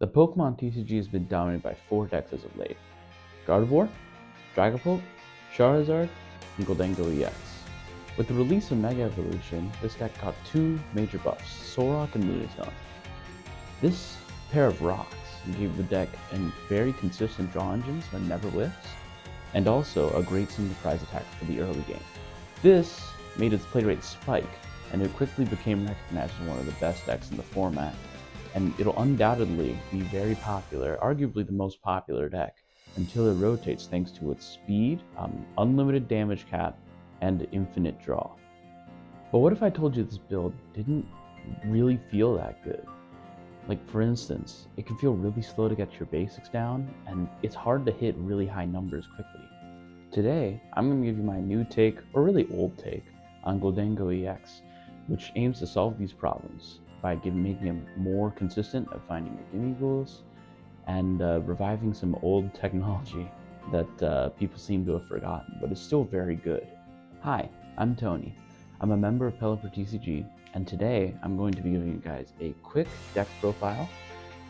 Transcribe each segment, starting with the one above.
The Pokemon TCG has been dominated by 4 decks as of late: Gardevoir, Dragapult, Charizard, and Gholdengo EX. With the release of Mega Evolution, this deck got 2 major buffs, Solrock and Lunatone. This pair of rocks gave the deck a very consistent draw engines that never whiffs, and also a great single prize attack for the early game. This made its play rate spike, and it quickly became recognized as one of the best decks in the format, and it'll undoubtedly be very popular, arguably the most popular deck, until it rotates thanks to its speed, unlimited damage cap, and infinite draw. But what if I told you this build didn't really feel that good? Like, for instance, it can feel really slow to get your basics down, and it's hard to hit really high numbers quickly. Today, I'm going to give you my new take, or really old take, on Gholdengo EX, which aims to solve these problems by making it more consistent at finding your Gimmighouls, and reviving some old technology that people seem to have forgotten, but is still very good. Hi, I'm Tony. I'm a member of Pelipper TCG, and today I'm going to be giving you guys a quick deck profile,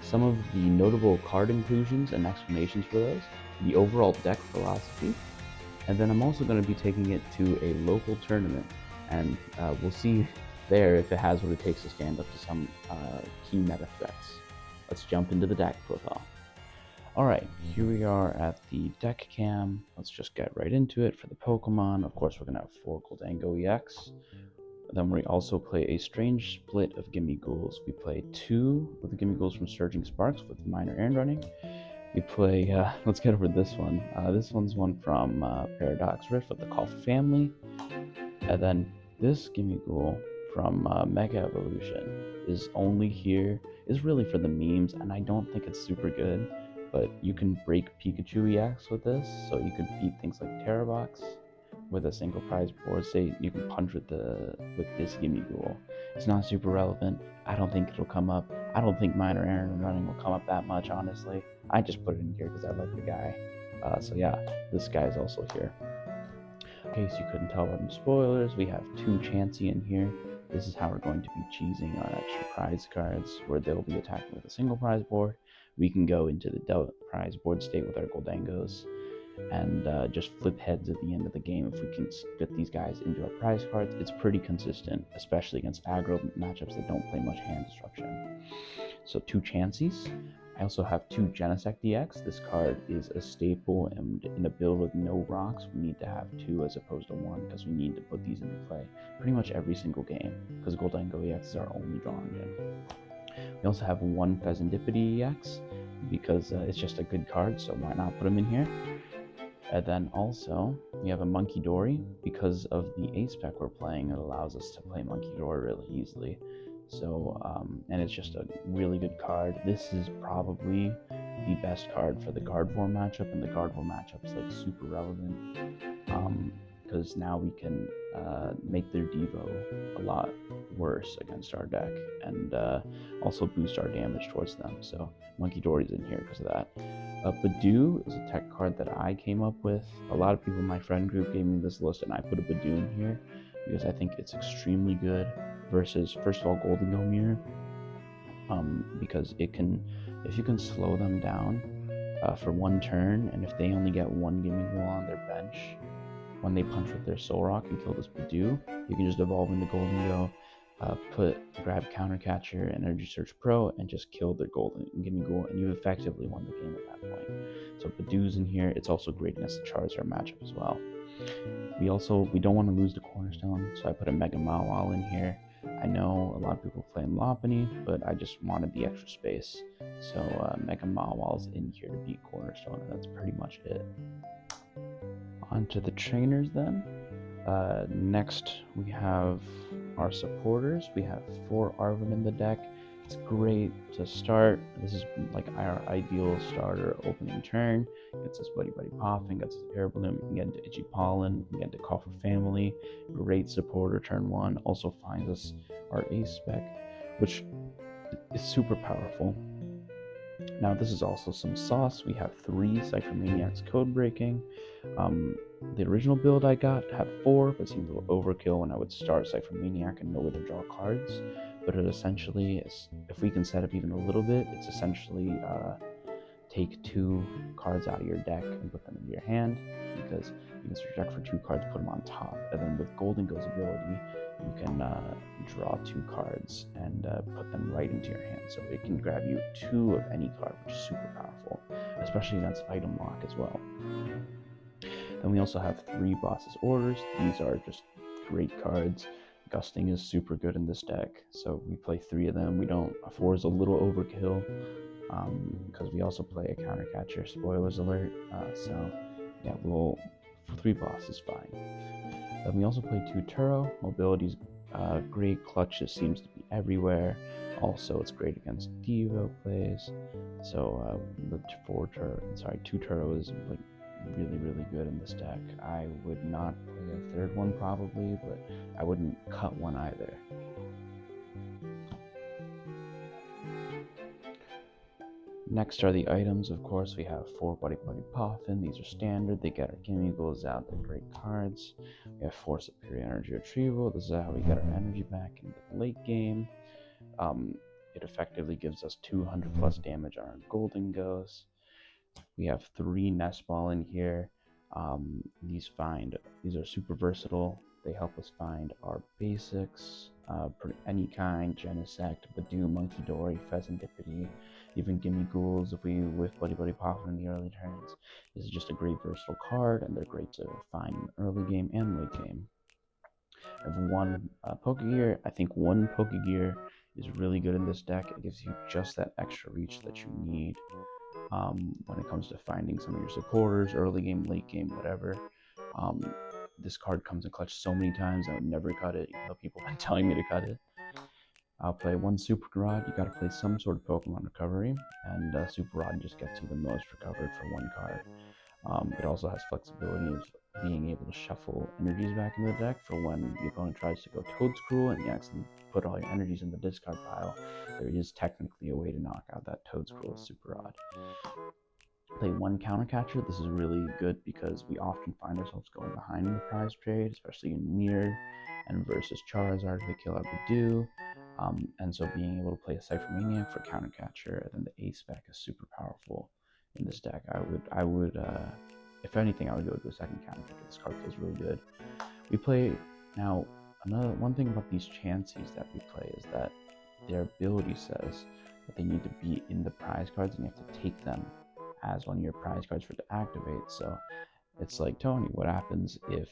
some of the notable card inclusions and explanations for those, the overall deck philosophy, and then I'm also going to be taking it to a local tournament, and we'll see there if it has what it takes to stand up to some key meta threats. Let's jump into the deck profile. Alright, here we are at the deck cam. Let's just get right into it for the Pokemon. Of course, we're going to have 4 Gholdengo EX. Then we also play a strange split of Gimmighouls. We play 2 of the Gimmighouls from Surging Sparks with minor end running. We play, let's get over this one. This one's one from Paradox Rift with the Call for Family. And then this Gimmighoul from Mega Evolution is really for the memes, and I don't think it's super good. But you can break Pikachu EX with this, so you can beat things like Terrabox with a single prize board. Say you can punch with this Gimmighoul. It's not super relevant. I don't think it'll come up. I don't think minor errand running will come up that much, honestly. I just put it in here because I like the guy. So yeah, this guy is also here. In case you couldn't tell by the spoilers, we have 2 Chansey in here. This is how we're going to be cheesing our extra prize cards, where they'll be attacking with a single prize board. We can go into the double prize board state with our Gholdengos and just flip heads at the end of the game if we can get these guys into our prize cards. It's pretty consistent, especially against aggro matchups that don't play much hand disruption. So 2 Chanseys. I also have 2 Genesect EX. This card is a staple, and in a build with no rocks, we need to have 2 as opposed to 1 because we need to put these into play pretty much every single game because Gholdengo EX is our only draw engine. We also have 1 Fezandipiti EX because it's just a good card, so why not put him in here? And then also we have a Munkidori because of the A spec we're playing. It allows us to play Munkidori really easily. So, and it's just a really good card. This is probably the best card for the Gardevoir matchup, and the Gardevoir matchup is like super relevant because now we can make their Devo a lot worse against our deck, and also boost our damage towards them. So Munkidori's in here because of that. Badoo is a tech card that I came up with. A lot of people in my friend group gave me this list, and I put a Badoo in here because I think it's extremely good versus, first of all, Gholdengo Mirror, because it can, if you can slow them down for 1 turn, and if they only get 1 Gimmighoul on their bench, when they punch with their Solrock and kill this Badoo, you can just evolve into Gholdengo, grab Countercatcher, Energy Search Pro, and just kill their Gimmighoul, and you've effectively won the game at that point. So Badoo's in here. It's also great against the Charizard matchup as well. We don't want to lose the Cornerstone, so I put a Mega Mawile in here. I know a lot of people play Lopunny, but I just wanted the extra space. So Mega Mawile's in here to beat Cornerstone, and that's pretty much it. On to the trainers then. Next we have our supporters. We have 4 Arven in the deck. It's great to start. This is like our ideal starter opening turn. Gets us Buddy-Buddy Poffin, gets us Air Balloon, we can get into Itchy Pollen, we can get into Call for Family. Great supporter turn 1. Also finds us our Ace spec, which is super powerful. Now this is also some sauce. We have 3 Ciphermaniacs Codebreaking. The original build I got had 4, but seemed a little overkill when I would start Ciphermaniac and no way to draw cards. but it essentially is, if we can set up even a little bit, it's essentially take 2 cards out of your deck and put them into your hand, because you can search deck for 2 cards, put them on top, and then with Gholdengo's ability, you can draw 2 cards and put them right into your hand, so it can grab you 2 of any card, which is super powerful, especially against item lock as well. Then we also have 3 Boss's Orders. These are just great cards. Gusting is super good in this deck, so we play 3 of them. We don't, 4 is a little overkill, because we also play a counter catcher, spoilers alert, so yeah, 3 boss is fine. Then we also play 2 Turo. Mobility's great, clutch just seems to be everywhere. Also, it's great against Devo plays, so the 2 Turo is like really good in this deck. I would not play a 3rd one probably, but I wouldn't cut one either. Next are the items. Of course, we have 4 Buddy-Buddy Poffin. These are standard. They get our Gimmighouls out. They're great cards. We have 4 Superior Energy Retrieval. This is how we get our energy back in the late game. It effectively gives us 200 plus damage on our Gholdengos. We have 3 Nest Ball in here. These are super versatile. They help us find our basics, any kind, Genesect, Badoo, Munkidori, Fezandipiti, even Gimmighouls if we with Buddy-Buddy Poffin in the early turns. This is just a great versatile card, and they're great to find in early game and late game. I have 1 Pokégear. I think 1 Pokégear is really good in this deck. It gives you just that extra reach that you need when it comes to finding some of your supporters, early game, late game, whatever. This card comes in clutch so many times, I would never cut it, even though people have been telling me to cut it. I'll play 1 Super Rod. You gotta play some sort of Pokemon recovery, and Super Rod just gets you the most recovered for 1 card. It also has flexibility of being able to shuffle energies back in the deck for when the opponent tries to go Toad Screw and you accidentally put all your energies in the discard pile. There is technically a way to knock out that Toad Screw with Super Rod. Play 1 Counter Catcher. This is really good because we often find ourselves going behind in the prize trade, especially in Mirror and versus Charizard to kill our Badoo. And so being able to play a Ciphermaniac for Counter Catcher, and then the A-Spec is super powerful in this deck. I would if anything, I would go to a 2nd Counter Catcher. This card feels really good. We play now. One thing about these Chanseys that we play is that their ability says that they need to be in the prize cards, and you have to take them as one of your prize cards for it to activate. So it's like, Tony, what happens if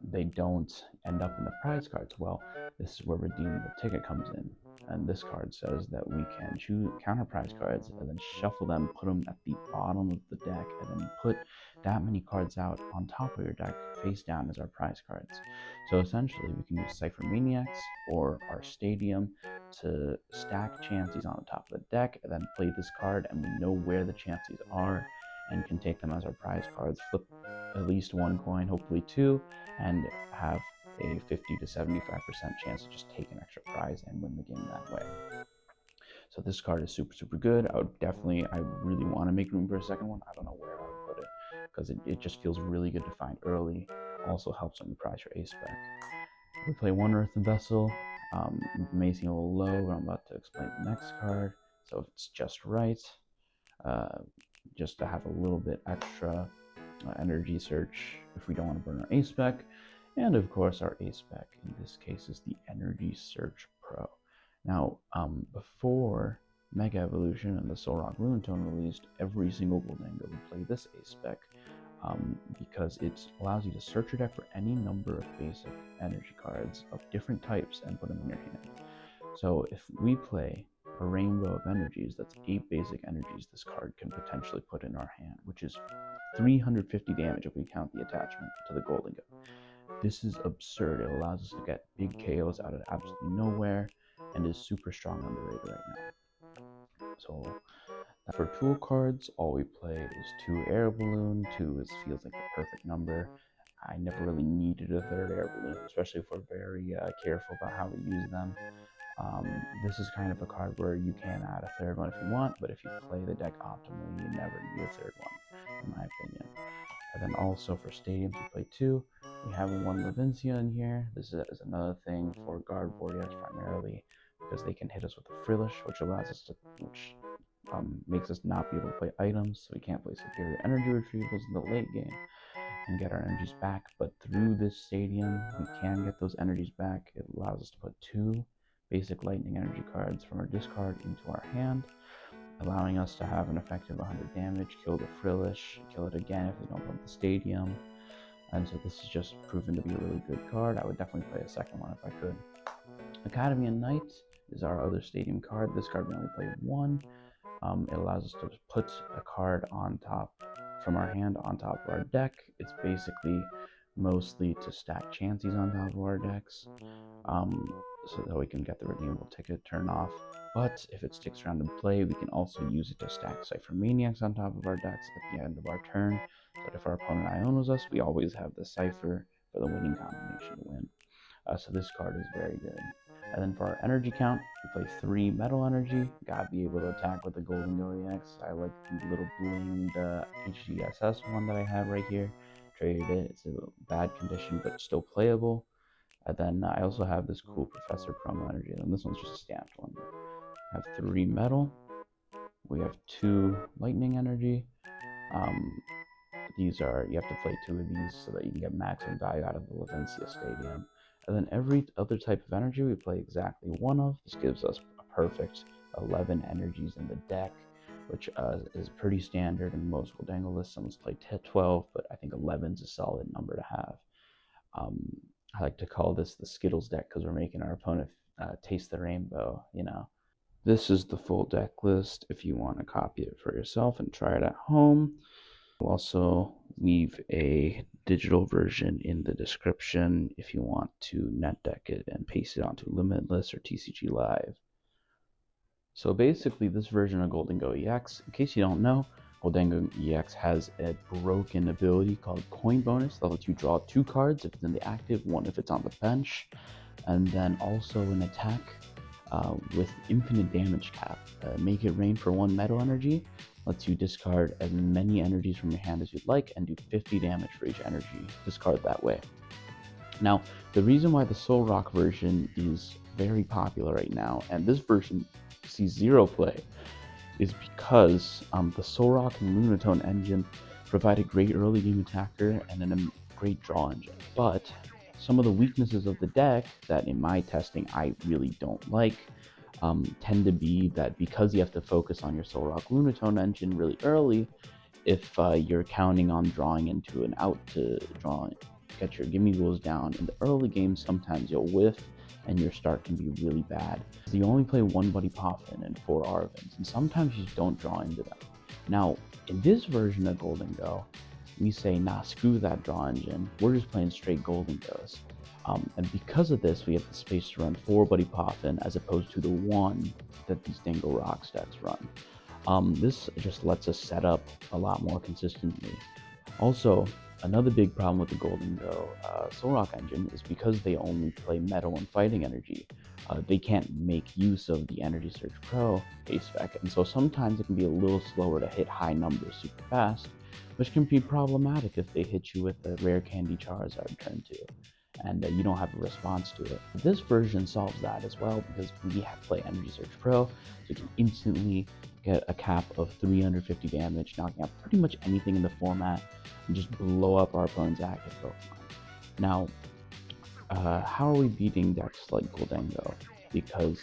they don't end up in the prize cards? Well, this is where Redeemable Ticket comes in, and this card says that we can choose counter prize cards and then shuffle them, put them at the bottom of the deck, and then put that many cards out on top of your deck face down as our prize cards. So essentially we can use Ciphermaniacs or our Stadium to stack Chanseys on the top of the deck, and then play this card, and we know where the Chanseys are and can take them as our prize cards, flip at least 1 coin, hopefully 2, and have a 50 to 75% chance to just take an extra prize and win the game that way. So this card is super good. I really want to make room for a 2nd one. I don't know where I would put it, because it just feels really good to find early. Also helps when you prize your A-Spec. We play 1 Earthen Vessel. It may seem a little low, but I'm about to explain the next card. So it's just right, just to have a little bit extra energy search if we don't want to burn our A-Spec. And of course our A-Spec in this case is the Energy Search Pro. Now, before Mega Evolution and the Solrock Lunatone released, every single Gholdengo would play this A-Spec, because it allows you to search your deck for any number of basic energy cards of different types and put them in your hand. So if we play a rainbow of energies, that's 8 basic energies this card can potentially put in our hand, which is 350 damage if we count the attachment to the Gholdengo. This is absurd. It allows us to get big KOs out of absolutely nowhere, and is super strong on the radar right now. So for tool cards, all we play is 2 Air Balloon. 2 feels like the perfect number. I never really needed a 3rd Air Balloon, especially if we're very careful about how we use them. This is kind of a card where you can add a 3rd one if you want, but if you play the deck optimally, you never need a 3rd one, in my opinion. And then also for stadiums, we play 2. We have 1 Levincia in here. This is another thing for guard warriors primarily, because they can hit us with a Frillish, which makes us not be able to play items, so we can't play superior energy retrievals in the late game and get our energies back. But through this stadium, we can get those energies back. It allows us to put 2 basic Lightning Energy cards from our discard into our hand, allowing us to have an effective 100 damage, kill the Frillish, kill it again if they don't want the stadium. And so this is just proven to be a really good card. I would definitely play a second one if I could. Academy and Night is our other stadium card. This card we only play 1. It allows us to put a card on top from our hand on top of our deck. It's basically mostly to stack Chanseys on top of our decks, so that we can get the Redeemable Ticket turn off. But if it sticks around in play, we can also use it to stack Ciphermaniacs on top of our decks at the end of our turn, so that if our opponent Ionos us, we always have the Cipher for the winning combination to win. So this card is very good. And then for our energy count, we play 3 Metal Energy. Gotta be able to attack with the Gholdengo EX. I like the little blinged HGSS one that I have right here. Traded it. It's a bad condition, but still playable. And then I also have this cool Professor promo energy, and this one's just a stamped one. I have 3 Metal. We have 2 Lightning Energy. You have to play 2 of these so that you can get maximum value out of the Levincia Stadium. And then every other type of energy we play exactly 1 of. This gives us a perfect 11 energies in the deck, which is pretty standard in most Gholdengo lists. Someone's played 12, but I think 11 is a solid number to have. I like to call this the Skittles deck because we're making our opponent taste the rainbow, you know. This is the full deck list if you want to copy it for yourself and try it at home. We'll also leave a digital version in the description if you want to net deck it and paste it onto Limitless or TCG Live. So basically this version of Gholdengo EX, in case you don't know, Gholdengo EX has a broken ability called Coin Bonus that lets you draw 2 cards if it's in the active, 1 if it's on the bench, and then also an attack with infinite damage cap. Make it rain for 1 Metal Energy. Lets you discard as many energies from your hand as you'd like and do 50 damage for each energy discard that way. Now, the reason why the Soul Rock version is very popular right now, and this version sees 0 play, is because the Soul Rock and Lunatone engine provide a great early game attacker and a great draw engine. But some of the weaknesses of the deck that in my testing I really don't like tend to be that because you have to focus on your Soul Rock Lunatone engine really early, if you're counting on drawing into an out to get your Gimmighouls down in the early game, sometimes you'll whiff and your start can be really bad. So you only play 1 Buddy Poffin and 4 Arvens, and sometimes you don't draw into them. Now, in this version of Gholdengo, we say, nah, screw that draw engine, we're just playing straight Gholdengos. And because of this, we have the space to run 4 Buddy Poffin as opposed to the 1 that these Dingo Rocks decks run. This just lets us set up a lot more consistently. Also, another big problem with the Gholdengo Soul Rock engine is because they only play Metal and Fighting Energy. They can't make use of the Energy Search Pro base spec, and so sometimes it can be a little slower to hit high numbers super fast, which can be problematic if they hit you with a Rare Candy Charizard turn 2. And you don't have a response to it. This version solves that as well because we have to play Energy Search Pro, so you can instantly get a cap of 350 damage, knocking out pretty much anything in the format and just blow up our opponent's active Pokemon. Now, how are we beating decks like Gholdengo? Because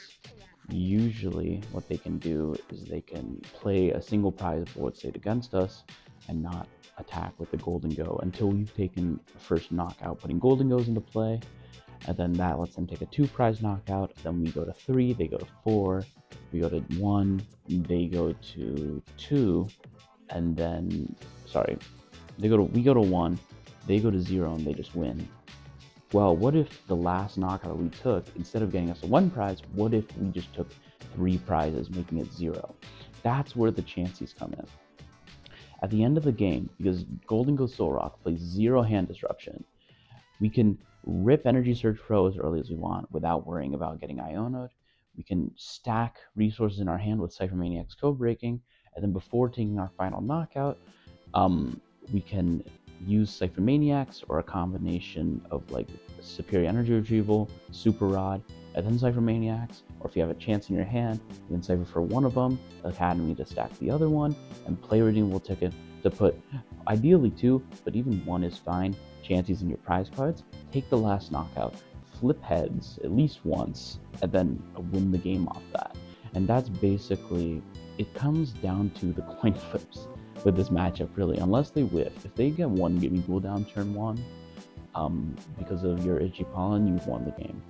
usually what they can do is they can play a single prize board state against us and not attack with the Gholdengo until we've taken the first knockout, putting Gholdengos into play, and then that lets them take a 2 prize knockout. Then we go to 3, they go to 4, we go to 1, they go to 2, and then we go to 1, they go to 0, and they just win. Well, what if the last knockout we took, instead of getting us a 1 prize, what if we just took 3 prizes, making it 0? That's where the Chanseys come in. At the end of the game, because Gholdengo Soul Rock plays 0 hand disruption, we can rip Energy Search Pro as early as we want without worrying about getting Ionoed. We can stack resources in our hand with Ciphermaniac's Codebreaking, and then before taking our final knockout, we can use Ciphermaniacs or a combination of like Superior Energy Retrieval, Super Rod, and then Ciphermaniacs, or if you have a chance in your hand, you can Cipher for one of them, Academy to stack the other one, and play Redeemable Ticket to put, ideally 2, but even 1 is fine, Chanseys in your prize cards. Take the last knockout, flip heads at least once, and then win the game off that. And that's basically, it comes down to the coin flips with this matchup, really, unless they whiff. If they get one Gimmighoul down turn 1, because of your Itchy Pollen, you've won the game.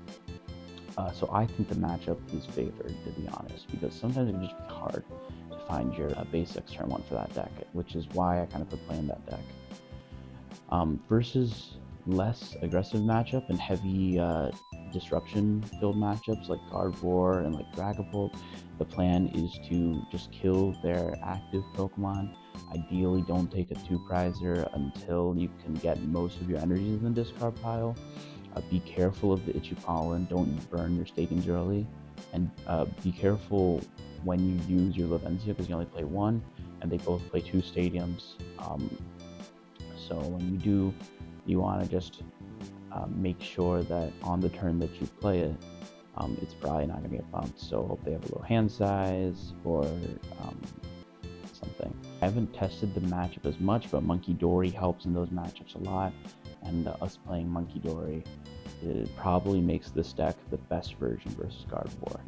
So I think the matchup is favored, to be honest, because sometimes it can just be hard to find your basics turn 1 for that deck, which is why I kind of put play in that deck. Versus less aggressive matchup and heavy disruption filled matchups like Gardevoir and like Dragapult, the plan is to just kill their active Pokemon. Ideally, don't take a 2-prizer until you can get most of your energies in the discard pile. Be careful of the Itchy Pollen, don't burn your stadiums early, and be careful when you use your Levincia because you only play 1 and they both play 2 stadiums. So when you do, you want to just make sure that on the turn that you play it, it's probably not going to get bumped. So hope they have a low hand size or something. I haven't tested the matchup as much, but Munkidori helps in those matchups a lot. And us playing Munkidori, it probably makes this deck the best version versus Gardevoir.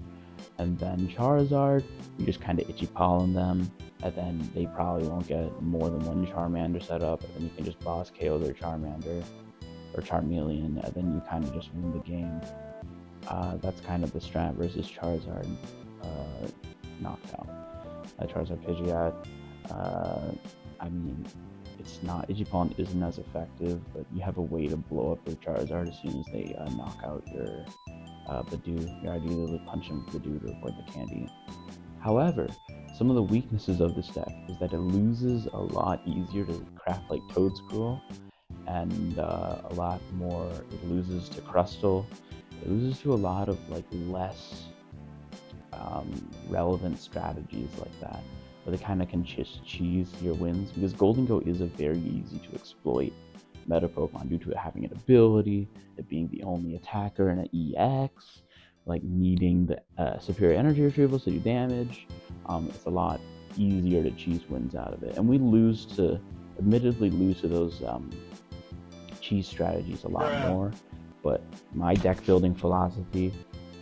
And then Charizard, you just kind of Itchy Pollen them, and then they probably won't get more than 1 Charmander set up, and then you can just boss KO their Charmander or Charmeleon, and then you kind of just win the game. That's kind of the strat versus Charizard knockdown. Charizard Pidgeot, I mean, it's not, Itchy Pollen isn't as effective, but you have a way to blow up your Charizard as soon as they knock out your Badoo. You're ideally punching Badoo to avoid the candy. However, some of the weaknesses of this deck is that it loses a lot easier to craft like Toedscruel, and a lot more, it loses to Crustle, it loses to a lot of like less relevant strategies like that, where they kind of can just cheese your wins, because Gholdengo is a very easy to exploit meta Pokemon due to it having an ability, it being the only attacker in an EX, like needing the superior energy retrieval to do damage. It's a lot easier to cheese wins out of it, and we admittedly lose to those cheese strategies a lot more. But my deck building philosophy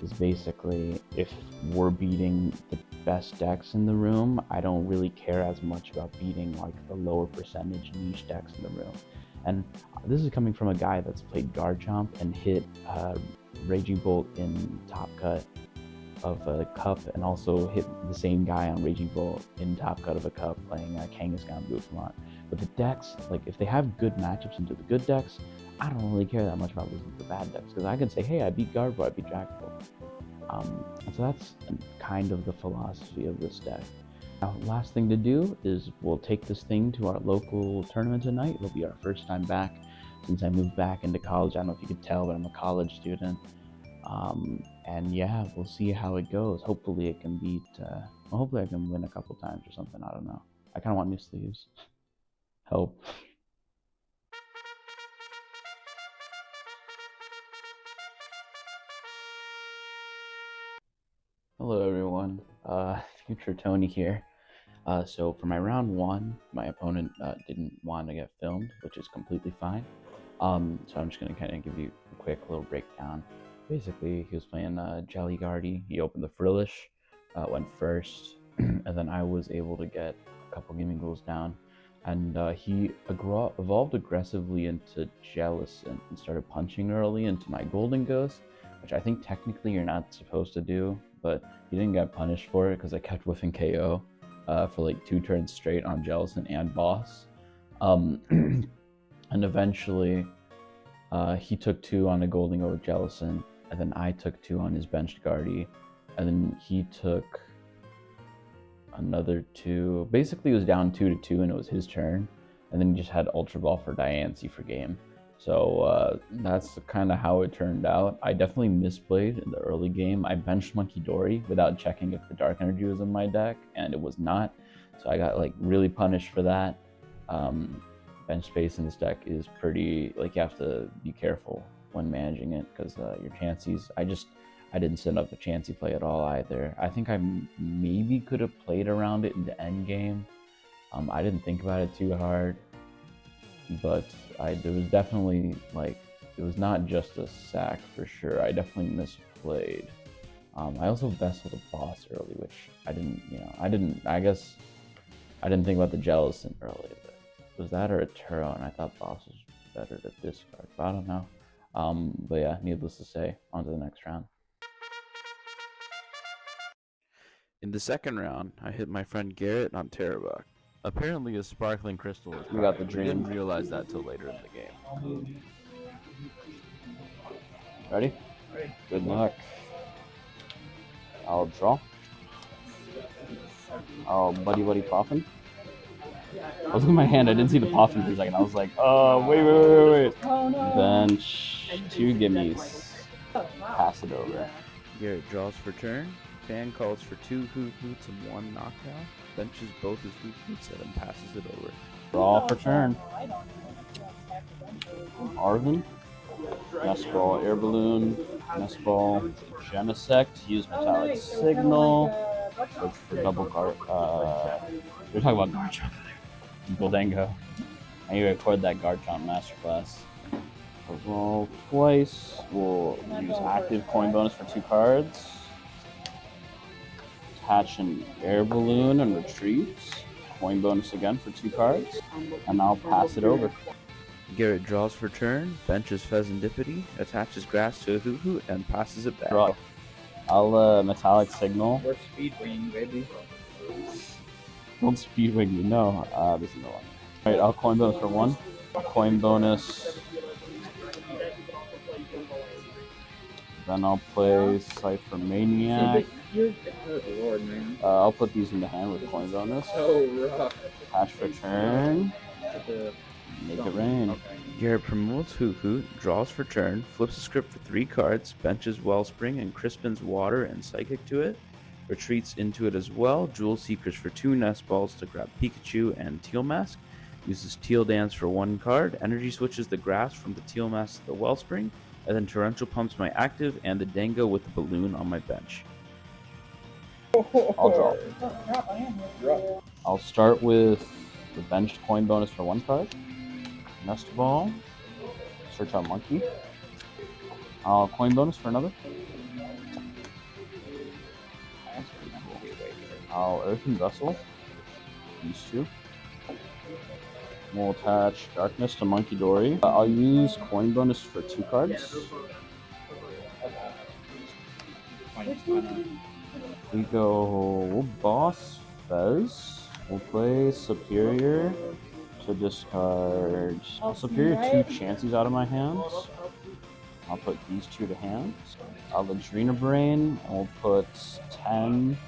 is basically, if we're beating the best decks in the room, I don't really care as much about beating like the lower percentage niche decks in the room. And this is coming from a guy that's played Garchomp and hit Raging Bolt in Top Cut of a cup, and also hit the same guy on Raging Bolt in Top Cut of a cup playing Kangaskhan Buffalant. But the decks, like if they have good matchups into the good decks, I don't really care that much about losing to the bad decks, because I can say, hey, I beat Gardevoir, I beat Dragapult. And so that's kind of the philosophy of this deck. Now, last thing to do is we'll take this thing to our local tournament tonight. It'll be our first time back since I moved back into college. I don't know if you could tell, but I'm a college student. And yeah, we'll see how it goes. Hopefully it can beat, well, hopefully I can win a couple times or something. I don't know. I kind of want new sleeves. Help. Hello everyone, Future Tony here. So for my round 1, my opponent didn't want to get filmed, which is completely fine. So I'm just going to kind of give you a quick little breakdown. Basically, he was playing Jellygardy. He opened the Frillish, went first, and then I was able to get a couple Gimmighouls down. And he evolved aggressively into Jellicent and started punching early into my Gholdengos, which I think technically you're not supposed to do, but he didn't get punished for it because I kept whiffing KO for like 2 turns straight on Jellicent and Boss. And eventually he took 2 on a Gholdengo with Jellicent, and then I took 2 on his benched Guardy, and then he took another 2. Basically it was down 2-2 and it was his turn, and then he just had Ultra Ball for Diancie for game. So that's kind of how it turned out. I definitely misplayed in the early game. I benched Munkidori without checking if the Dark Energy was in my deck, and it was not. So I got like really punished for that. Bench space in this deck is pretty, like, you have to be careful when managing it, because your Chanseys, I I didn't set up a Chansey play at all either. I think I maybe could have played around it in the end game. I didn't think about it too hard, but there was definitely, like, it was not just a sack for sure. I definitely misplayed. I also vesseled a boss early, which I guess I didn't think about the Gelatin early, but was that or a Turo? And I thought boss was better to discard, but I don't know. But yeah, needless to say, on to the next round. In the second round, I hit my friend Garrett on Terrabok. Apparently a sparkling crystal was We got the dream. Didn't realize that till later in the game. Ready? Ready. Good luck. I'll draw. I'll Buddy-Buddy Poffin. I was looking at my hand, I didn't see the Poffin for a second. I was like, oh, wait. Oh, no. Bench 2 gimmies. Pass it over. Garrett draws for turn. Fan calls for 2 Hoot-Hoots and 1 knockdown. Benches both his Hoot-Hoots and then passes it over. Draw for turn. Arven. Nest Ball, Air Balloon, Nest Ball, Genesect, use Metallic Signal, search for double guard. We're talking about Garchomp. Gholdengo. I need to record that Garchomp Masterclass. Roll twice. We'll use active coin bonus for 2 cards. Attach an Air Balloon and retreat. Coin bonus again for 2 cards. And I'll pass it over. Garrett draws for turn, benches Fezandipiti, attaches grass to a Hoot-Hoot, and passes it back. Draw. I'll Metallic Signal. We're speed wing, baby. Don't speed wing me. No, this is no one. Alright, I'll coin bonus for 1. Coin bonus. Then I'll play Ciphermaniac. You're the Lord, man. I'll put these in the hand with coin bonus. So rough. Attach for turn. Make it rain. Okay. Garrett promotes Hoot-Hoot, draws for turn, flips a script for 3 cards, benches Wellspring and Crispin's Water and Psychic to it, retreats into it as well, Jewel Seekers for 2 Nest Balls to grab Pikachu and Teal Mask, uses Teal Dance for 1 card, energy switches the grass from the Teal Mask to the Wellspring, and then Torrential pumps my active and the Dango with the balloon on my bench. I'll draw. I'll start with the benched coin bonus for 1 card. Nest Ball. Search out Monkey. I'll coin bonus for another. I'll Earthen Vessel. These 2. We'll attach Darkness to Munkidori. I'll use coin bonus for 2 cards. We go Boss Fez. We'll play Superior to discard Superior 2 Chanseys out of my hands. I'll put these 2 to hand. I'll Adrena Brain. I'll put 10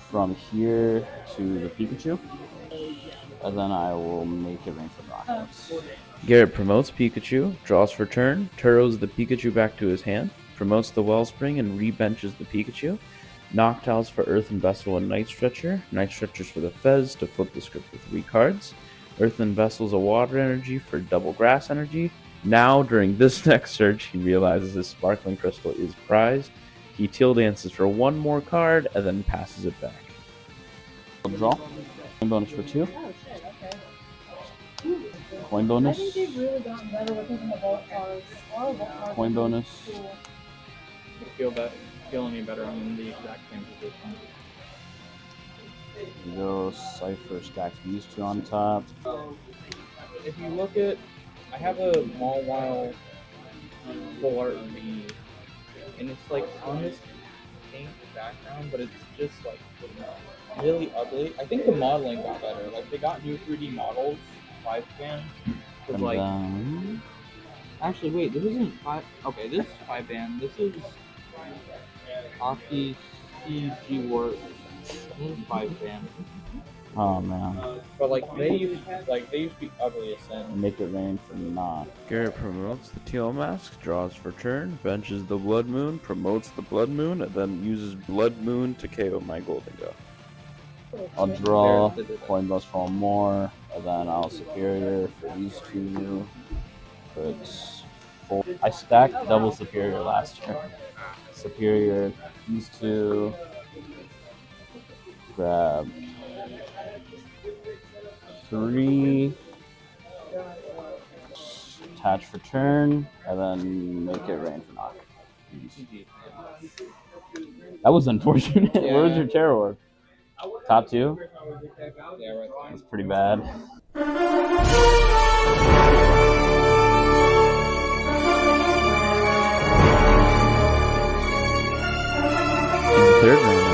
from here to the Pikachu. And then I will make it rain for knockouts. Garrett promotes Pikachu, draws for turn, Turos the Pikachu back to his hand, promotes the Wellspring and re-benches the Pikachu, Noctiles for Earthen Vessel and Night Stretcher, Night Stretchers for the Fez to flip the script for 3 cards, Earthen Vessel's a Water Energy for double Grass Energy. Now, during this next search, he realizes his Sparkling Crystal is prized. He Teal Dances for 1 more card and then passes it back. I'll draw. Coin bonus for 2. Coin bonus. I think they've really gotten better with using the vault cards. Coin bonus. Feel any better? I'm in the exact same position. We go Cypher, stack these 2 on top. If you look at, I have a Mawile full art V, and it's like on this pink background, but it's just like really ugly. I think the modeling got better. Like they got new 3D models, 5-band. And Like, then actually, wait, this isn't 5. Okay, this is 5-band. This is Aki CG Work. This is 5-band. oh man, But like they used to be ugly as sin. make it rain for not. Garrett promotes the Teal Mask, draws for turn, benches the Blood Moon, promotes the Blood Moon, and then uses Blood Moon to KO my Gholdengo. I'll draw, coin bonus for 1 more, and then I'll Superior for these 2. Put 4. I stacked double Superior last turn. Superior these two. Grab 3. Attach for turn, and then make it rain for knock. That was unfortunate. Yeah. Where was your Terror Orb? Top 2? Yeah, right. That's pretty bad. In the third round,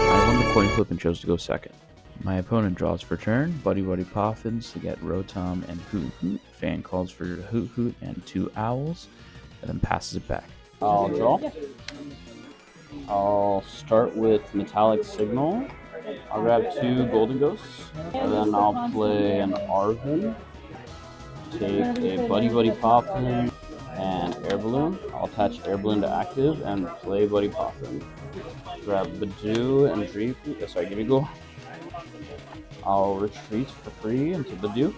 I won the coin flip and chose to go second. My opponent draws for turn, Buddy-Buddy Poffins to get Rotom and Hoot Hoot. Fan calls for Hoot Hoot and 2 Owls, and then passes it back. I'll draw. I'll start with Metallic Signal. I'll grab 2 Gholdengos, and then I'll play an Arven. Take a Buddy-Buddy Poffin and Air Balloon. I'll attach Air Balloon to active and play Buddy Poffin. Grab Badoo and Gimmighoul. I'll retreat for free into Badoo.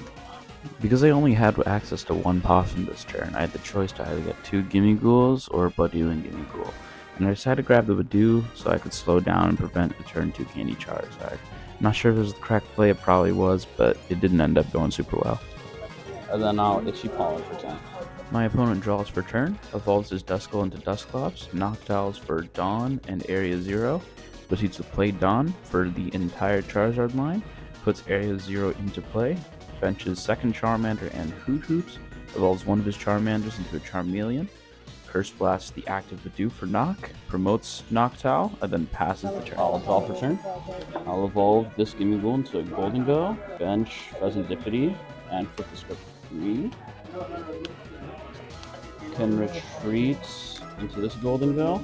Because I only had access to 1 Poffin this turn, I had the choice to either get 2 Gimmighouls or Badoo and Gimmighoul. And I decided to grab the Badoo so I could slow down and prevent the turn 2 Candy Charizard. I'm not sure if it was the correct play, it probably was, but it didn't end up going super well. And then I'll Itchy Pollen for 10. My opponent draws for turn, evolves his Duskull into Dusclops, Noctowls for Dawn and Area 0, proceeds to play Dawn for the entire Charizard line, puts Area 0 into play, benches second Charmander and Hoot Hoot, evolves one of his Charmanders into a Charmeleon, Curse Blasts the active Badoo for knock, promotes Noctowl, and then passes the turn. I'll draw for turn. I'll evolve this Gimmighoul into a Gholdengo, bench Fezandipiti, and flip the script for 3. Can retreat into this Gholdengo.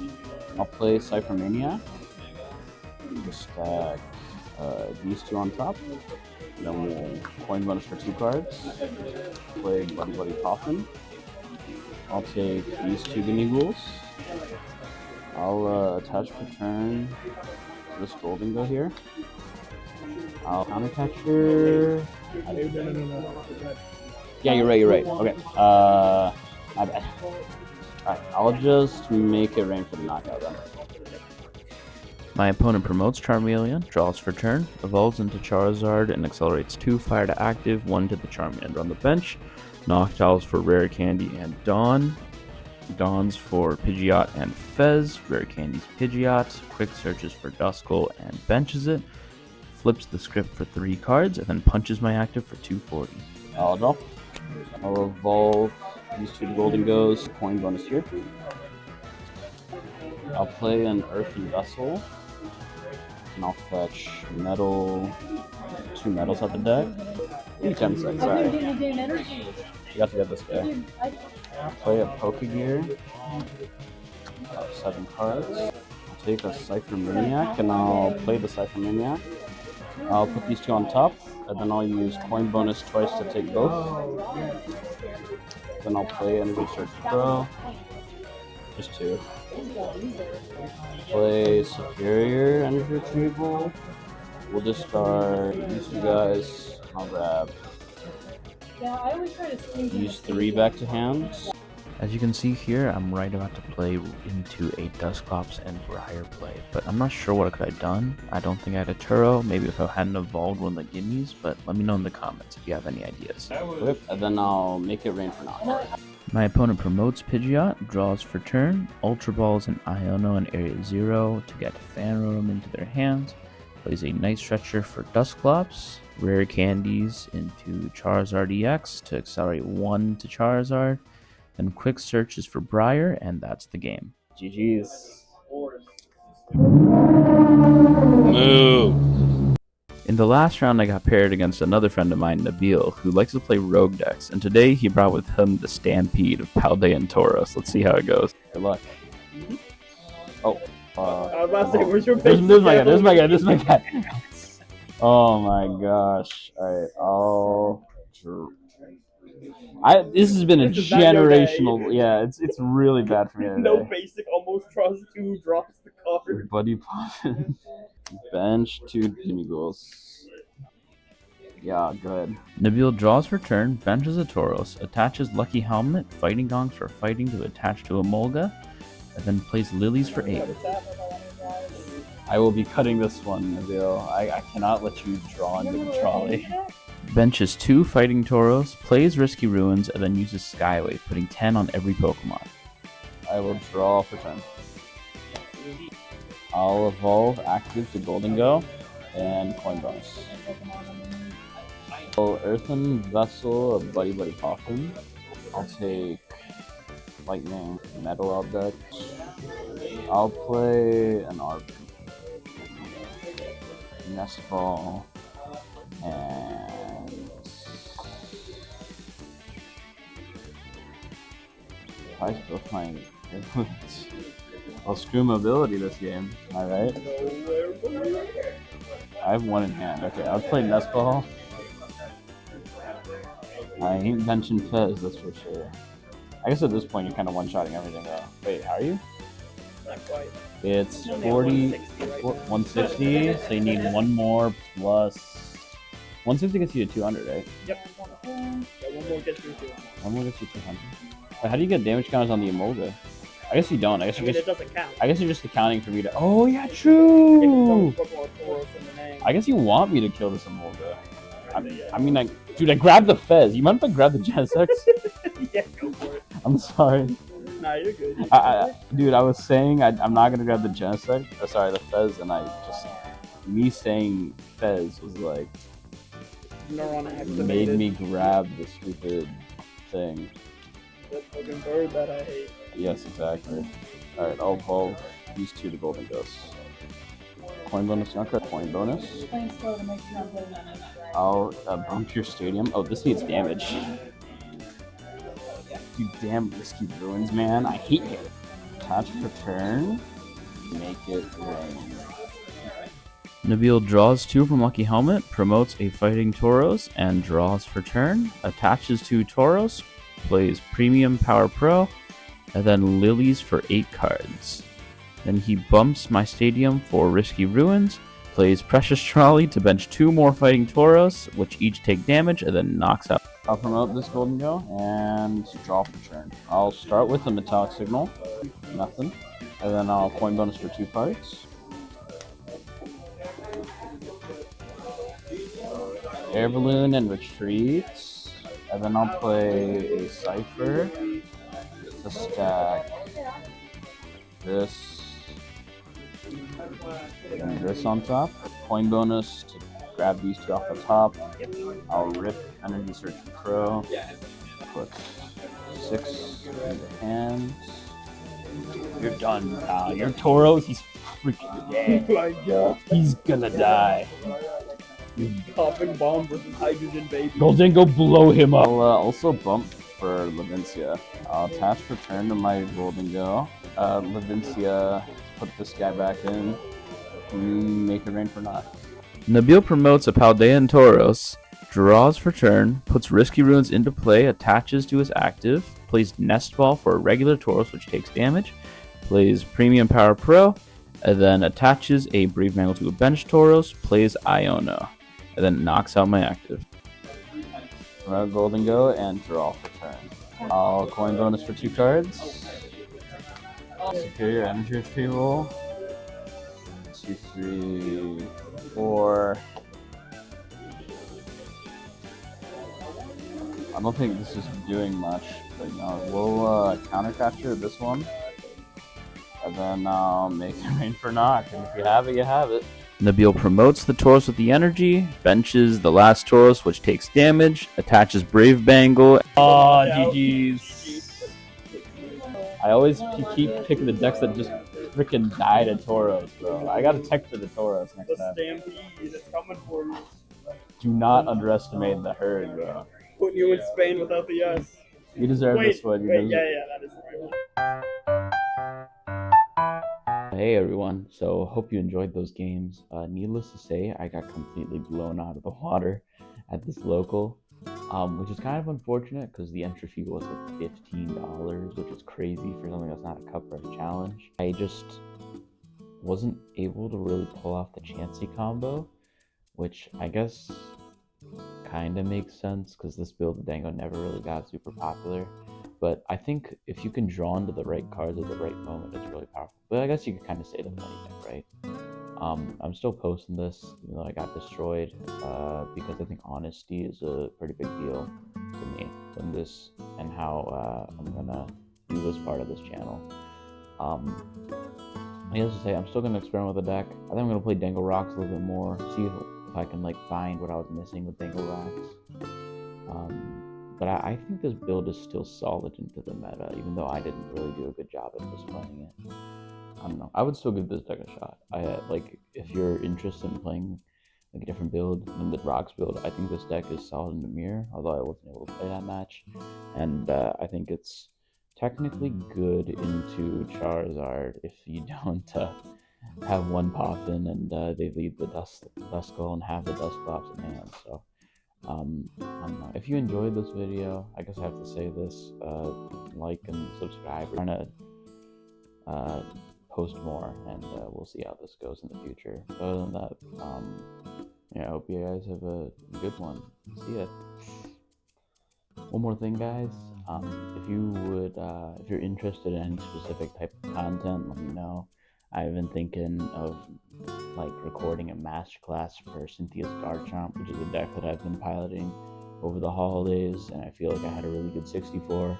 I'll play Ciphermaniac. Stack these 2 on top. Then we'll coin bonus for 2 cards. Play Buddy-Buddy Poffin. I'll take these 2 Gimmighouls. I'll attach for turn to this Gholdengo here. I'll counter catcher. Yeah, you're right. Okay. My bad. Alright, I'll just make it rain for the knockout then. My opponent promotes Charmeleon, draws for turn, evolves into Charizard, and accelerates 2 fire to active, 1 to the Charmander on the bench, Noctowls for Rare Candy and Dawn, Dawns for Pidgeot and Fez, Rare Candy's Pidgeot, quick searches for Duskull and benches it, flips the script for 3 cards, and then punches my active for 240. I'll draw. I'll evolve these 2 Gholdengos, coin bonus here. I'll play an Earthen Vessel, and I'll fetch metal, 2 metals out the deck. Genesect, sorry. You got to get this guy. Play a Pokégear, 7 cards. I'll take a Ciphermaniac, and I'll play the Ciphermaniac. I'll put these 2 on top, and then I'll use coin bonus twice to take both. Then I'll play Energy Search Pro, just 2. Play Superior Energy Retrieval. We'll discard these 2 guys. I'll grab these 3 back to hand. As you can see here, I'm right about to play into a Dusclops and Briar play, but I'm not sure what I could have done. I don't think I had a Turo, maybe if I hadn't evolved one of the Gimmies, but let me know in the comments if you have any ideas. And then I'll make it rain for knock. My opponent promotes Pidgeot, draws for turn, Ultra Balls and Iono in Area 0 to get Fan Rotom into their hands, plays a Night Stretcher for Dusclops, Rare Candies into Charizard EX to accelerate 1 to Charizard, then quick searches for Briar, and that's the game. GG's. Move! In the last round, I got paired against another friend of mine, Nabil, who likes to play rogue decks, and today he brought with him the Stampede of Paldean and Tauros. Let's see how it goes. Good luck. Oh. I was about to say, where's your There's my guy. Oh my gosh. Alright, this has been a generational. Yeah, it's really bad for me today. No basic, almost draws 2, drops the card. Buddy Poffin. Bench 2 Gimmighouls. Yeah, good. Nabil draws for turn, benches a Tauros, attaches Lucky Helmet, Fighting Gongs for fighting to attach to a Molga, and then plays Lilies for 8. I will be cutting this one, Miguel. I cannot let you draw into the trolley. Benches 2 Fighting Tauros, plays Risky Ruins, and then uses Skyway, putting 10 on every Pokemon. I will draw for turn. I'll evolve active to Gholdengo and coin bonus. So Earthen Vessel Buddy-Buddy Poffin. I'll take Lightning Metal Object. I'll play an Arven. Nest Ball and if I both my influence. I'll screw mobility this game, am I right? I have one in hand. Okay, I'll play Nest Ball. I ain't benching Fez, that's for sure. I guess at this point you're kind of one-shotting everything though. Wait, how are you? Not quite. It's 160, so you need one more plus... 160 gets you to 200, right? Yep. Yeah, one more gets you to 200. One more gets you 200. But how do you get damage counters on the Emolga? I guess you don't. I guess you're it just... doesn't count. I guess you're just accounting for me to... Oh, yeah, true! If Tauros in the name. I guess you want me to kill this Emolga. I mean, like... Dude, I grabbed the Fez. You mind if I grab the Genesect? Yeah, go for it. I'm sorry. Nah, you're good. Dude, I was saying I'm not gonna grab the Genesect. Sorry, the Fez, and I just... Me saying Fez was like... Neuron activated. Made me grab the stupid thing. That fucking bird that I hate. Yes, exactly. Alright, I'll evolve these two to Gholdengos. Coin bonus, not correct. Coin bonus. Playing slow to make sure I'm playing on this, right? I'll bump your stadium. Oh, this needs damage. You damn Risky Ruins, man. I hate you. Attach for turn. Make it rain. Nabil draws 2 from Lucky Helmet, promotes a Fighting Tauros, and draws for turn. Attaches 2 Tauros, plays Premium Power Pro, and then Lilies for 8 cards. Then he bumps my stadium for Risky Ruins, plays Precious Trolley to bench 2 more Fighting Tauros, which each take damage, and then knocks out. I'll promote this Gholdengo and draw for turn. I'll start with a Metallic Signal, nothing, and then I'll coin bonus for 2 cards. Air Balloon and Retreat, and then I'll play a Cipher to stack this and this on top. Coin bonus to grab these 2 off the top. I'll rip Energy Search Pro, put 6 in the hands. You're done, pal. Your Tauros, he's freaking dead. Oh my god. He's gonna die. Coughing bomb versus hydrogen baby. Gholdengo, blow him up. I'll also bump for Levincia. I'll attach for turn to my Gholdengo. Levincia, put this guy back in. Make it rain for naught. Nabil promotes a Paldean Tauros, draws for turn, puts Risky Ruins into play, attaches to his active, plays Nest Ball for a regular Tauros which takes damage, plays Premium Power Pro, and then attaches a Brave Mangle to a bench Tauros, plays Iono, and then knocks out my active. Promote Gholdengo and draw for turn. I'll coin bonus for 2 cards. Superior Energy Retrieval. 2, 3, 4. I don't think this is doing much, but no, we'll counter capture this one, and then I'll make it rain for knock. And if you have it, you have it. Nabil promotes the Tauros with the energy, benches the last Tauros which takes damage, attaches Brave Bangle. Oh, GG's. I always keep picking the decks that just freaking die to Tauros, bro. I gotta tech for the Tauros next The time. stampede is coming for you. Do not underestimate the herd, bro. Putting you in Spain without the S. You deserve Wait, this one. You wait, deserve- yeah, that is the right one. Hey everyone, so hope you enjoyed those games. Needless to say, I got completely blown out of the water at this local, which is kind of unfortunate because the entry fee was like $15, which is crazy for something that's not a cup or a challenge. I just wasn't able to really pull off the Chansey combo, which I guess kind of makes sense because this build of Dango never really got super popular. but I think if you can draw into the right cards at the right moment, it's really powerful. But I guess you could kind of say that with anything, right? I'm still posting this, even though I got destroyed, because I think honesty is a pretty big deal to me in this, and how I'm gonna do this part of this channel. Needless to say, I'm still gonna experiment with the deck. I think I'm gonna play Dangle Rocks a little bit more, see if I can like find what I was missing with Dangle Rocks. But I think this build is still solid into the meta, even though I didn't really do a good job at just playing it. I don't know. I would still give this deck a shot. Like, if you're interested in playing like a different build than the Rocks build, I think this deck is solid in the mirror, although I wasn't able to play that match. And I think it's technically good into Charizard if you don't have one Poffin and they leave the Duskull and have the Dusclops in hand. So I don't know. If you enjoyed this video, I guess I have to say this, like and subscribe. We're trying to post more, and we'll see how this goes in the future. Other than that, yeah, I hope you guys have a good one. See ya. One more thing, guys. If you're interested in any specific type of content, let me know. I've been thinking of like recording a masterclass for Cynthia's Garchomp, which is a deck that I've been piloting over the holidays, and I feel like I had a really good 64.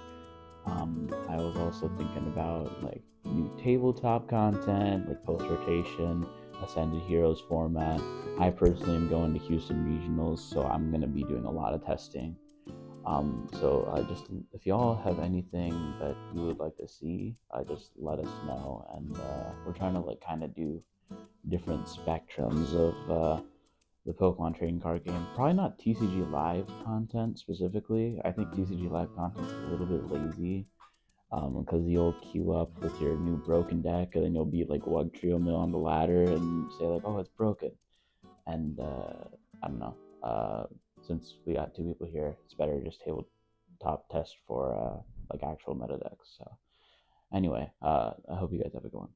I was also thinking about like new tabletop content, like post rotation, Ascended Heroes format. I personally am going to Houston Regionals, so I'm going to be doing a lot of testing. So just if y'all have anything that you would like to see, just let us know, and we're trying to like kind of do different spectrums of the Pokemon trading card game. Probably not TCG Live content specifically. I think TCG Live content is a little bit lazy, because you'll queue up with your new broken deck, and then you'll be like Wugtrio Mill on the ladder and say like, oh, it's broken. And I don't know. Since we got 2 people here, it's better to just tabletop test for like actual meta decks. So anyway, I hope you guys have a good one.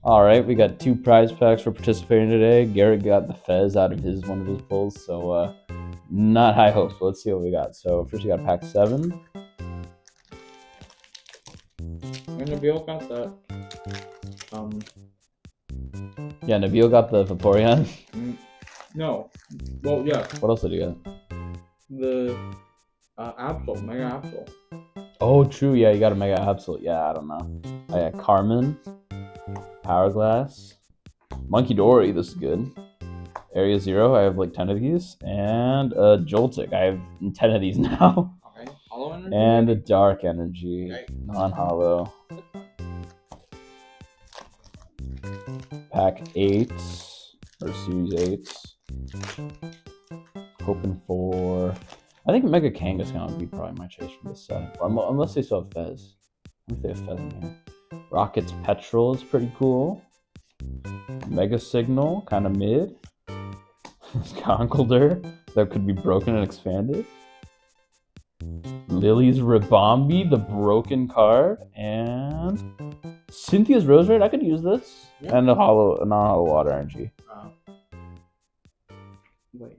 All right, we got 2 prize packs for participating today. Garrett got the Fez out of one of his pulls, so not high hopes. But let's see what we got. So first we got pack 7. And Nabil got that. Yeah, Nabil got the Vaporeon. No. Well, yeah. What else did you get? The Absol, Mega Absol. Oh, true. Yeah, you got a Mega Absol. Yeah, I don't know. I got Carmen, Power Glass, Munkidori. This is good. Area 0. I have like 10 of these, and Joltik. I have 10 of these now. Okay. Hollow Energy. And a Dark Energy, Okay. non-hollow. Pack 8 or Series 8. Hoping for, I think Mega Kangaskhan would be probably my choice for this set. Unless they still have Fez. If they have Fez in here. Rocket's Petrol is pretty cool. Mega Signal, kind of mid. Conkeldurr, that could be broken and expanded. Lily's Ribombee, the broken card. And Cynthia's Roserade, I could use this. Yeah. And a non-hollow Water Energy. Wait.